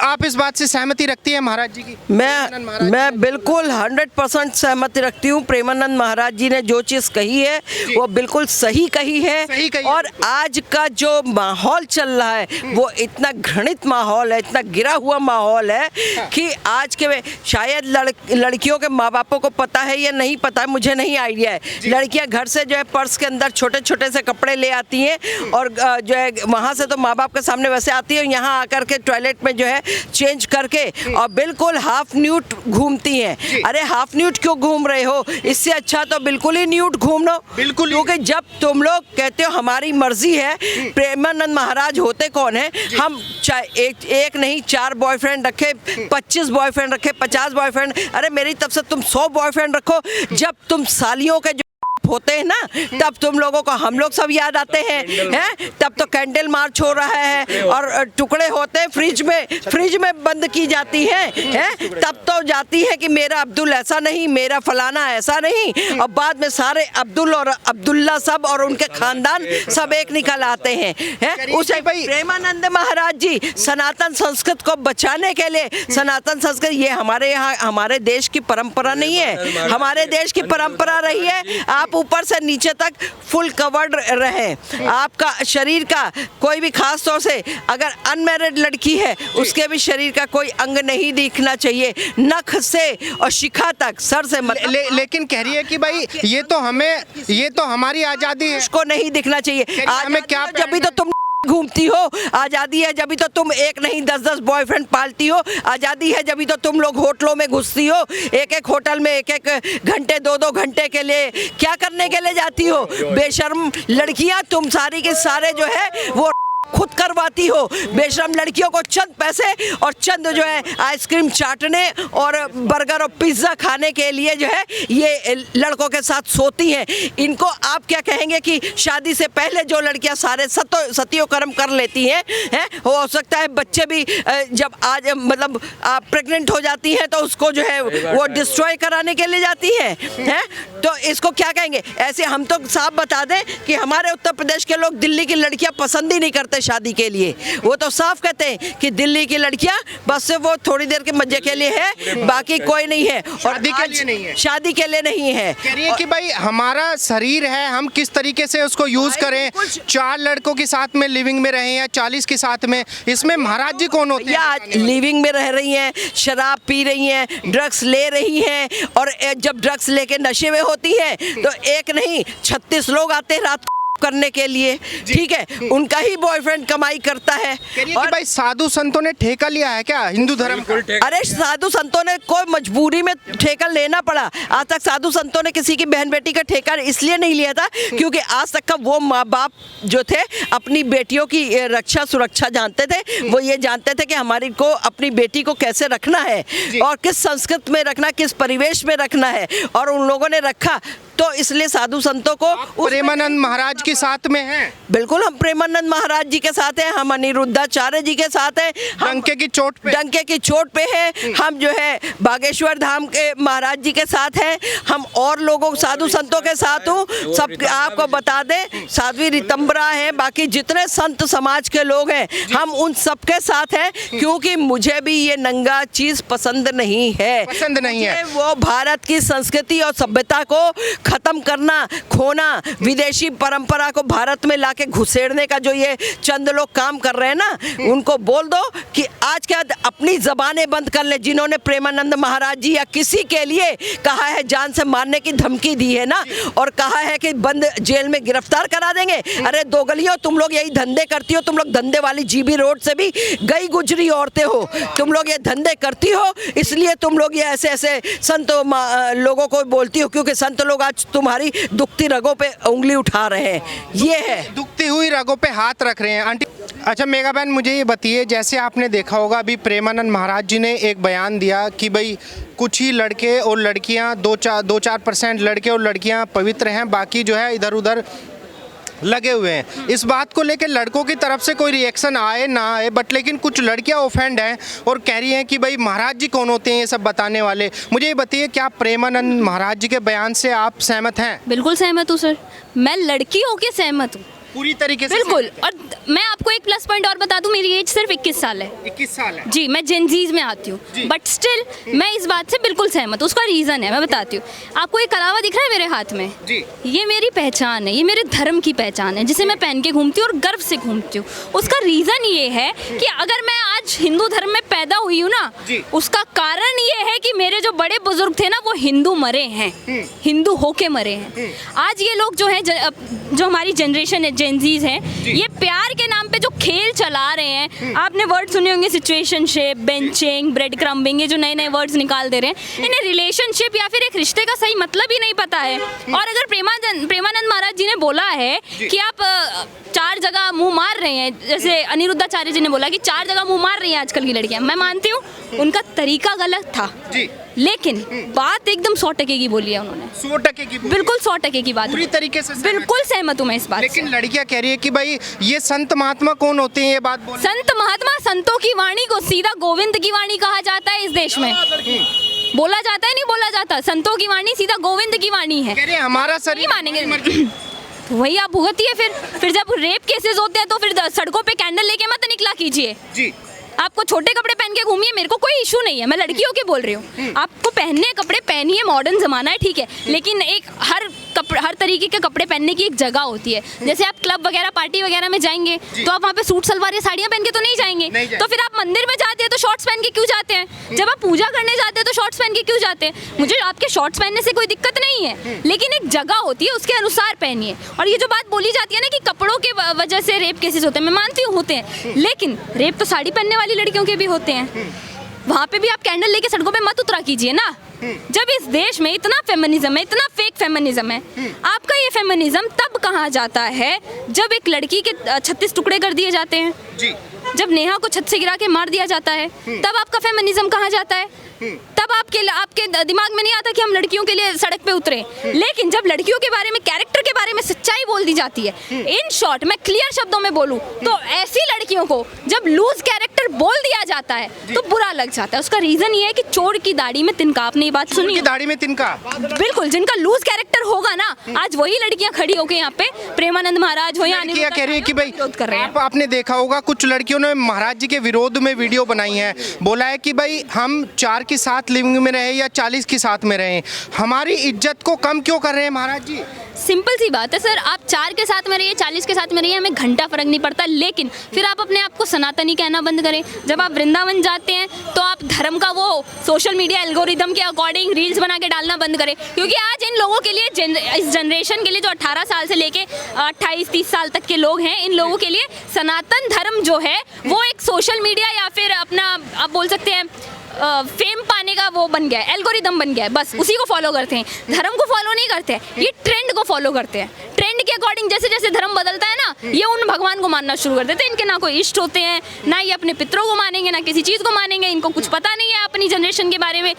आप इस बात से सहमति रखती है महाराज जी की? मैं बिल्कुल 100% सहमति रखती हूँ। प्रेमानंद महाराज जी ने जो चीज़ कही है वो बिल्कुल सही कही है। और आज का जो माहौल चल रहा है वो इतना घृणित माहौल है, इतना गिरा हुआ माहौल है कि आज के शायद लड़कियों के माँ बापों को पता है या नहीं पता है, मुझे नहीं आइडिया है। लड़कियां घर से जो है पर्स के अंदर छोटे छोटे से कपड़े ले आती हैं और जो है वहाँ से तो माँ बाप के सामने वैसे आती है, यहाँ आकर के टॉयलेट में जो है चेंज करके और बिल्कुल हाफ न्यूड घूमती हैं। अरे हाफ न्यूड क्यों घूम रहे हो? इससे अच्छा तो बिल्कुल ही न्यूड घूम लो। बिल्कुल, क्योंकि जब तुम लोग कहते हो हमारी मर्जी है, प्रेमानंद महाराज होते कौन है? हम एक नहीं 4 बॉयफ्रेंड रखे, 25 बॉयफ्रेंड रखे, 50 बॉयफ्रेंड, अरे मेरी तरफ से तुम 100 बॉयफ्रेंड रखो। जब तुम सालियों के होते हैं ना तब तुम लोगों को हम लोग सब याद आते हैं। तब तो कैंडल मार्च हो रहा है और टुकड़े होते हैं फ्रिज में बंद की जाती हैं। तब तो जाती है कि मेरा अब्दुल ऐसा नहीं, मेरा फलाना ऐसा नहीं, और बाद में सारे अब्दुल और अब्दुल्ला सब और उनके खानदान सब एक निकल आते हैं। उसे प्रेमानंद महाराज जी सनातन संस्कृत को बचाने के लिए, सनातन संस्कृत ये हमारे यहाँ हमारे देश की परंपरा नहीं है, हमारे देश की परंपरा रही है आप ऊपर से नीचे तक फुल कवर्ड रहे। आपका शरीर का कोई भी, खास तौर से अगर अनमैरिड लड़की है उसके भी शरीर का कोई अंग नहीं दिखना चाहिए, नख से और शिखा तक, सर से लेकिन कह रही है कि भाई ये तो हमारी आजादी है, उसको नहीं दिखना चाहिए। आज हमें क्या, जब भी तो तुम घूमती हो, आज़ादी है जब भी तो तुम एक नहीं 10-10 बॉयफ्रेंड पालती हो, आज़ादी है जब भी तो तुम लोग होटलों में घुसती हो, एक होटल में 1-1 घंटे 2-2 घंटे के लिए क्या करने के लिए जाती हो? बेशर्म लड़कियां तुम सारी के सारे जो है वो खुद करवाती हो। बेशरम लड़कियों को चंद पैसे और चंद जो है आइसक्रीम चाटने और बर्गर और पिज्ज़ा खाने के लिए जो है ये लड़कों के साथ सोती हैं। इनको आप क्या कहेंगे कि शादी से पहले जो लड़कियां सारे सतियों कर्म कर लेती हैं, हो सकता है बच्चे भी जब आज मतलब प्रेग्नेंट हो जाती हैं तो उसको जो है वो डिस्ट्रॉय कराने के लिए जाती हैं। तो इसको क्या कहेंगे? ऐसे हम तो साफ बता दें कि हमारे उत्तर प्रदेश के लोग दिल्ली की लड़कियां पसंद ही नहीं करते शादी के लिए। वो तो साफ कहते हैं कि दिल्ली की लड़कियां बस से वो थोड़ी देर के मजे के लिए है, बाकी कोई नहीं है, और शादी के लिए नहीं है। कह रही है कि भाई हमारा शरीर है, हम किस तरीके से उसको यूज करें। 4 लड़कों के साथ में लिविंग में रहे या 40 के साथ में, इसमें महाराज जी कौन होते हैं? या लिविंग में रह रही हैं, शराब पी रही हैं, ड्रग्स ले रही हैं, और जब ड्रग्स लेके नशे में होती है तो एक नहीं 36 लोग आते हैं रात करने के लिए, ठीक है, उनका ही बॉयफ्रेंड कमाई करता है। और भाई साधु संतों ने ठेका लिया है क्या हिंदू धर्म का? अरे साधु संतों ने कोई मजबूरी में ठेका लेना पड़ा। आज तक साधु संतों ने किसी की बहन बेटी का ठेका इसलिए नहीं लिया था क्योंकि आज तक का वो माँ बाप जो थे अपनी बेटियों की रक्षा सुरक्षा जानते थे। वो ये जानते थे कि हमारी को अपनी बेटी को कैसे रखना है और किस संस्कृत में रखना, किस परिवेश में रखना है, और उन लोगों ने रखा। तो इसलिए साधु संतों को प्रेमानंद महाराज के साथ में हैं। बिल्कुल, हम प्रेमानंद महाराज जी के साथ हैं, हम अनिरुद्धाचार्य जी के साथ हैं, डंके की चोट पे हैं, हम जो है बागेश्वर धाम के महाराज जी के साथ हैं, हम और लोगों साधु संतों के साथ हूँ। सब आपको बता दें, साध्वी ऋतंबरा है, बाकी जितने संत समाज के लोग हैं हम उन सबके साथ हैं, क्योंकि मुझे भी ये नंगा चीज पसंद नहीं है। वो भारत की संस्कृति और सभ्यता को खत्म करना, खोना, विदेशी परंपरा को भारत में लाके घुसेड़ने का जो ये चंद लोग काम कर रहे हैं ना, उनको बोल दो कि आज के बाद अपनी जबानें बंद कर ले। जिन्होंने प्रेमानंद महाराज जी या किसी के लिए कहा है जान से मारने की धमकी दी है ना, और कहा है कि बंद जेल में गिरफ्तार करा देंगे। अरे दोगलियों, तुम लोग यही धंधे करती हो, तुम लोग धंधे वाली जीबी रोड से भी गई गुजरी औरतें हो, तुम लोग ये धंधे करती हो, इसलिए तुम लोग ये ऐसे ऐसे संत लोगों को बोलती हो, क्योंकि संत लोग आज तुम्हारी दुखती रगों पे उंगली उठा रहे हैं। ये है, दुखती हुई रगों पे हाथ रख रहे हैं। आंटी, अच्छा मेगा बहन, मुझे ये बताइए, जैसे आपने देखा होगा अभी प्रेमानंद महाराज जी ने एक बयान दिया कि भाई कुछ ही लड़के और लड़कियां, 2-4% लड़के और लड़कियां पवित्र हैं, बाकी जो है इधर उधर लगे हुए हैं। इस बात को लेकर लड़कों की तरफ से कोई रिएक्शन आए ना आए, बट लेकिन कुछ लड़कियां ऑफेंड हैं और कह रही हैं कि भाई महाराज जी कौन होते हैं ये सब बताने वाले। मुझे ये बताइए, क्या प्रेमानंद महाराज जी के बयान से आप सहमत हैं? बिल्कुल सहमत हूँ सर, मैं लड़की होकर सहमत हूँ। पूरी तरीके से बिल्कुल। सहमत हैं। और मैं आपको एक प्लस पॉइंट और बता दूं, मेरी एज सिर्फ 21 साल है 21 साल है। जी, मैं जेनजीज में आती जी। हूँ, बट स्टिल मैं इस बात से बिल्कुल सहमत हूँ। उसका रीज़न है, मैं बताती हूँ आपको। एक कलावा दिख रहा है मेरे हाथ में जी। ये मेरी पहचान है, ये मेरे धर्म की पहचान है, जिसे मैं पहन के घूमती हूँ और गर्व से घूमती हूँ। उसका रीज़न ये है कि अगर मैं आज हिंदू धर्म में पैदा हुई हूँ ना, जी। उसका कारण ये है कि मेरे जो बड़े बुजुर्ग थे ना, वो हिंदू मरे हैं, हिंदू होके मरे हैं। आज ये लोग जो है, जो हमारी जनरेशन है, जेनजीज हैं, ये प्यार के नाम पे जो खेल चला रहे हैं, आपने वर्ड सुने होंगे, सिचुएशनशिप, बेंचिंग, ब्रेड क्रम्बिंग, ये जो नए नए वर्ड्स निकाल दे रहे हैं, इन्हें रिलेशनशिप या फिर एक रिश्ते का सही मतलब ही नहीं पता है। और अगर प्रेमानंद महाराज जी ने बोला है कि आप 4 जगह मुंह मार रहे हैं, जैसे अनिरुद्धाचार्य जी ने बोला कि 4 जगह मुंह मार रही हैं आजकल की लड़कियां, मैं मानती हूँ उनका तरीका गलत था जी। लेकिन बात एकदम 100% की बोली है उन्होंने, 100% की बोली। बिल्कुल 100% की बात, पूरी तरीके से सहमत। बिल्कुल सहमत हूँ मैं इस बात से। लेकिन लड़कियां कह रही है कि भाई ये संत महात्मा कौन होते हैं, ये बात बोल। संत महात्मा, संतों की वाणी को सीधा गोविंद की वाणी कहा जाता है इस देश में। बोला जाता है, नहीं बोला जाता, संतों की वाणी सीधा गोविंद की वाणी है। कह रहे हैं हमारा नहीं शरीर मानेंगे तो वही आप भुगतिए। फिर जब रेप केसेस होते हैं तो फिर सड़कों पे कैंडल लेके मत निकला कीजिए। जी। आपको छोटे कपड़े पहन के घूमिए, मेरे को कोई इशू नहीं है, मैं लड़कियों के बोल रही हूँ। आपको पहनने कपड़े पहनिए, मॉडर्न जमाना है, ठीक है, लेकिन एक हर तरीके के कपड़े पहनने की एक जगह होती है। जैसे आप क्लब वगैरह, पार्टी वगैरह में जाएंगे तो आप वहाँ पे सूट सलवार या साड़ियाँ पहन के तो नहीं जाएंगे। तो फिर आप मंदिर में जाते हैं तो शॉर्ट्स पहन के क्यों जाते हैं? जब आप पूजा करने जाते हैं तो शॉर्ट्स पहन के क्यों जाते हैं? मुझे आपके शॉर्ट्स पहनने से कोई दिक्कत नहीं है, लेकिन एक जगह होती है, उसके अनुसार पहनिए। और ये जो बात बोली जाती है ना कि कपड़ों के वजह से रेप केसेस होते हैं, मैं मानती हूँ होते हैं, लेकिन रेप तो साड़ी पहनने वाली लड़कियों के भी होते हैं। वहाँ पे भी आप कैंडल लेके सड़कों पे मत उतरा कीजिए ना। जब इस देश में इतना फेमिनिज्म है, इतना फेक फेमिनिज्म है, आपका ये फेमिनिज्म तब कहा जाता है जब एक लड़की के 36 टुकड़े कर दिए जाते हैं जी। जब नेहा को छत से गिरा के मार दिया जाता है, तब आपका फेमिनिज्म कहा जाता है। तब आपके दिमाग में नहीं आता कि हम लड़कियों के लिए सड़क पे उतरे। लेकिन जब लड़कियों के बारे में, कैरेक्टर के बारे में सच्चाई बोल दी जाती है, इन शॉर्ट मैं क्लियर शब्दों में बोलूं तो ऐसी लड़कियों को जब लूज कैरेक्टर बोल दिया जाता है तो बुरा लग जाता है। उसका रीजन ये है कि चोर की दाढ़ी में तिनका, आपने ये बात सुनी? दाढ़ी में तिनका, बिल्कुल। जिनका लूज कैरेक्टर होगा ना, आज वही लड़कियां खड़ी होकर यहाँ पे प्रेमानंद महाराज हो या लड़कियां कह रही है कि भाई विरोध कर रहे हैं। आपने देखा होगा कुछ लड़कियों ने महाराज जी के विरोध में वीडियो बनाई है, बोला है कि भाई हम 4 के साथ लिविंग में रहे या 40 के साथ में रहे, हमारी इज्जत को कम क्यों कर रहे हैं महाराज जी? सिंपल सी बात है सर, आप 4 के साथ में रहिए, 40 के साथ में रहिए, हमें घंटा फर्क नहीं पड़ता, लेकिन फिर आप अपने आप को सनातनी कहना बंद करें। जब आप वृंदावन जाते हैं तो आप धर्म का वो सोशल मीडिया एल्गोरिदम के अकॉर्डिंग रील्स बना के डालना बंद करें, क्योंकि आज इन लोगों के लिए, इस जनरेशन के लिए जो 18 साल से लेके 28-30 साल तक के लोग हैं, इन लोगों के लिए सनातन धर्म जो है वो एक सोशल मीडिया या फिर अपना, आप बोल सकते हैं फेम पाने का वो बन गया है, एल्गोरिदम बन गया है, बस उसी को फॉलो करते हैं। धर्म को फॉलो नहीं करते हैं, ये ट्रेंड को फॉलो करते हैं। ट्रेंड के अकॉर्डिंग जैसे जैसे धर्म बदलता है ना, ये उन भगवान को मानना शुरू कर देते हैं। इनके ना कोई इष्ट होते हैं, ना ये अपने पितरों को मानेंगे, ना किसी चीज़ को मानेंगे, इनको कुछ पता नहीं है अपनी जनरेशन के बारे में।